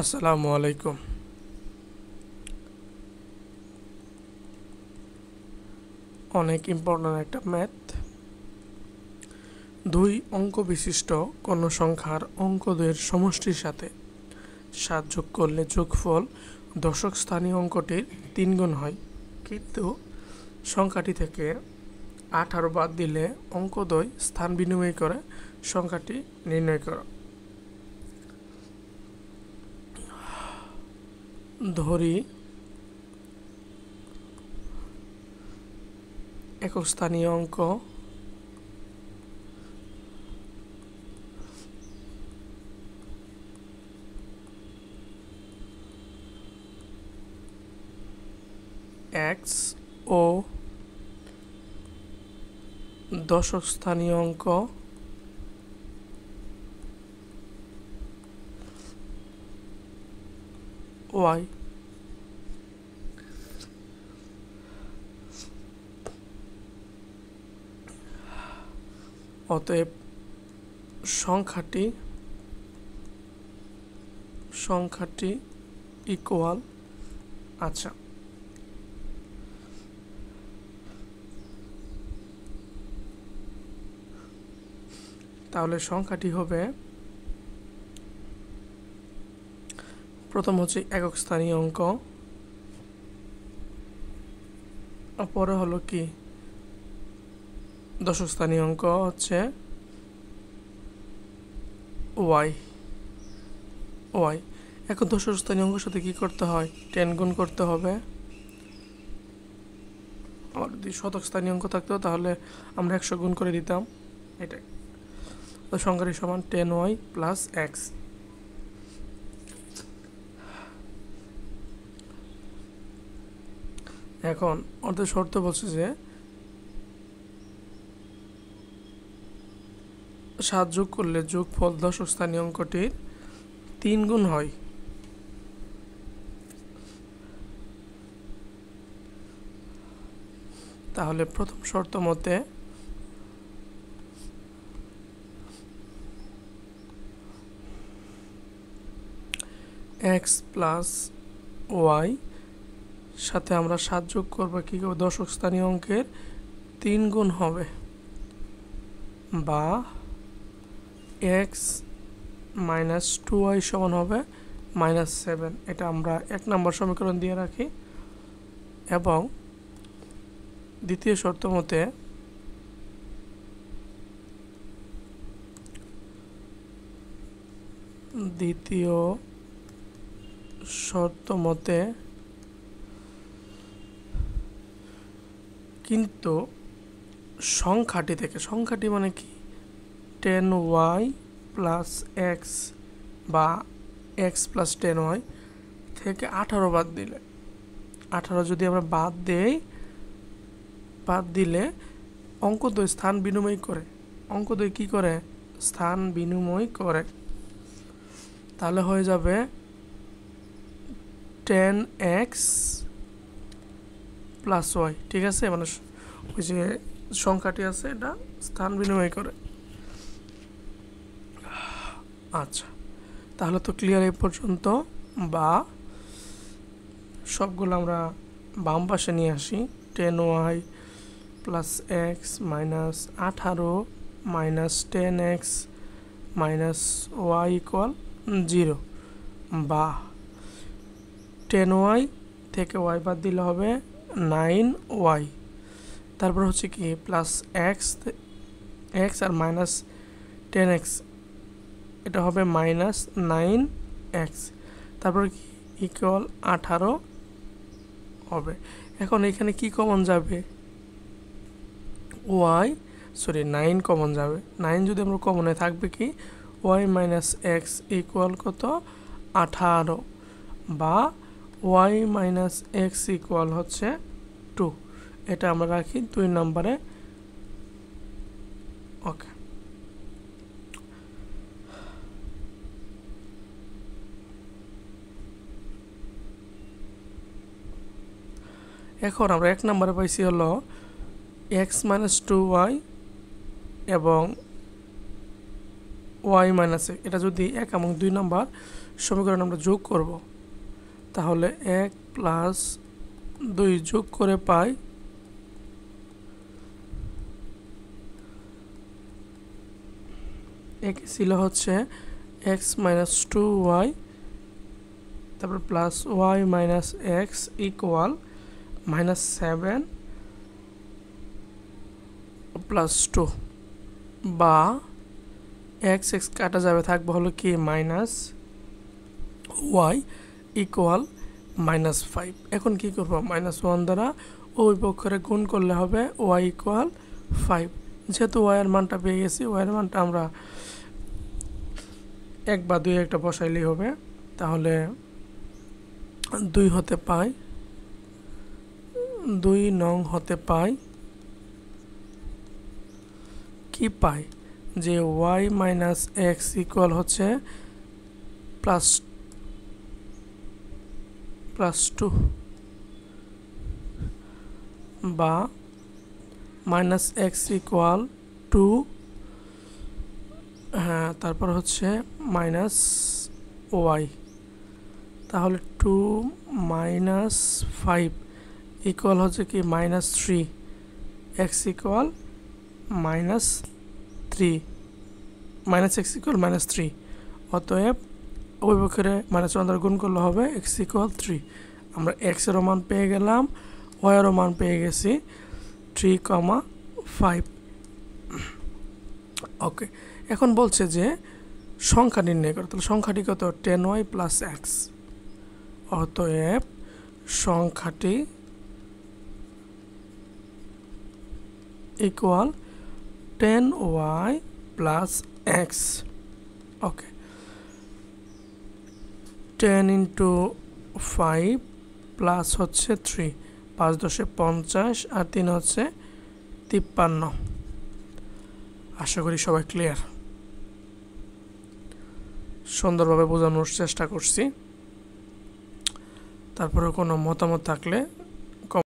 আসসালামু আলাইকুম। অনেক ইম্পর্ট্যান্ট একটা ম্যাথ। দুই অঙ্ক বিশিষ্ট কোন সংখ্যার অঙ্কদের সমষ্টির সাথে 7 যোগ করলে যোগফল দশক স্থানীয় অঙ্কটির 3 গুণ হয়, কিন্তু সংখ্যাটি থেকে 18 বাদ দিলে অঙ্কদ্বয় স্থান বিনিময় করে সংখ্যাটি নির্ণয় করো। ধরি একক স্থানীয় অঙ্ক x ও দশক স্থানীয় অঙ্ক y। অতএব সংখ্যাটি ইকুয়াল। আচ্ছা, তাহলে সংখ্যাটি হবে, প্রথম হচ্ছে একক স্থানীয় অঙ্ক, পরে হলো কি দশক স্থানীয় অঙ্ক হচ্ছে y। এখন দশক স্থানীয় অঙ্কের সাথে কি করতে হয়? 10 গুণ করতে হবে। আর যদি শতক স্থানীয় অঙ্ক থাকতো তাহলে আমরা 100 গুণ করে দিতাম। এটাই তো সংখ্যাটি সমান 10y প্লাস x। এখন অর্ধেক শর্ত বলছে যে 7 যোগ করলে যোগফল দশক স্থানীয় অঙ্কটির 3 গুণ হয়। তাহলে প্রথম শর্ত মতে x প্লাস y সাথে আমরা 7 যোগ করবো, কি করবো? দশক স্থানীয় অঙ্কের 3 গুণ হবে, বা x মাইনাস 2y সমান হবে -7। এটা আমরা 1 নম্বর সমীকরণ দিয়ে রাখি। এবং দ্বিতীয় শর্ত মতে কিন্তু সংখ্যাটি মানে কি 10y প্লাস x বা x প্লাস 10y থেকে 18 বাদ দিলে, 18 যদি আমরা বাদ দিলে অঙ্কদ্বয় স্থান বিনিময় করে। অঙ্কদ্বয় কি করে? স্থান বিনিময় করে। তাহলে হয়ে যাবে 10x প্লাস y। ঠিক আছে, মানে ওই যে সংখ্যাটি আছে এটা স্থান বিনিময় করে। আচ্ছা, তাহলে তো ক্লিয়ার এই পর্যন্ত। বা সবগুলো আমরা বাম পাশে নিয়ে আসি। 10y plus x minus 18 minus 10x minus y equal 0, বা 10y থেকে y বাদ দিলে হবে 9y। তারপর হচ্ছে কি প্লাস x আর মাইনাস 10x, এটা হবে মাইনাস 9x। তারপর কি ইকুয়াল 18 হবে। এখন এখানে কি কমন যাবে? 9 কমন যাবে। 9 যদি আমরা কমনে থাকবে কি y মাইনাস এক্স ইকুয়াল কত? 18, বা y মাইনাস এক্স ইকুয়াল হচ্ছে 2। এটা আমরা রাখি 2 নম্বরে। ওকে, এখন আমরা 1 নম্বরে পাইছি হলো x মাইনাস 2y এবং ওয়াই মাইনাস এক, এটা যদি 1 এবং 2 নম্বর সমীকরণ আমরা যোগ করব, তাহলে 1 প্লাস 2 যোগ করে পাই এক ছিল হচ্ছে এক্স মাইনাস 2y, তারপর plus y minus x equal -7 plus 2, বা এক্স এক্স কাটা যাবে, থাকবে হলো কি মাইনাস ওয়াই ইকুয়াল -5। এখন কি করব, -1 দ্বারা ওই পক্ষে গুণ করলে হবে ওয়াই ইকুয়াল 5। যেহেতু ওয়াই এর মানটা পেয়ে গেছি, ওয়াই এর মানটা আমরা 1 বা 2 একটা বসাইলেই হবে। তাহলে 2 হতে পাই, 2 নং হতে পাই কি পাই, যে ওয়াই মাইনাস এক্স ইকুয়াল হচ্ছে প্লাস 2, বা মাইনাস এক্স ইকুয়াল 2, হ্যাঁ, তারপর হচ্ছে মাইনাস ওয়াই, তাহলে 2 মাইনাস 5 ইকুয়াল হচ্ছে কি -3, x equal -3, minus x equal -3। অতএব ওই পক্ষে -1 দ্বারা গুণ করলে হবে এক্স ইকুয়াল 3। আমরা এক্স এর মান পেয়ে গেলাম, ওয়াই এর মান পেয়ে গেছি 3,5। ওকে, এখন বলছে যে সংখ্যা নির্ণয় করো, তাহলে সংখ্যাটি কত, 10y প্লাস এক্স। অতএব সংখ্যাটি ইকুয়াল 10y প্লাস এক্স। ওকে, 10 ইন্টু 5 প্লাস হচ্ছে 3, 5 10 50 আর 3 হচ্ছে 53। আশা করি সবাই ক্লিয়ার, সুন্দরভাবে বোঝানোর চেষ্টা করছি। তারপরে কোনো মতামত থাকলে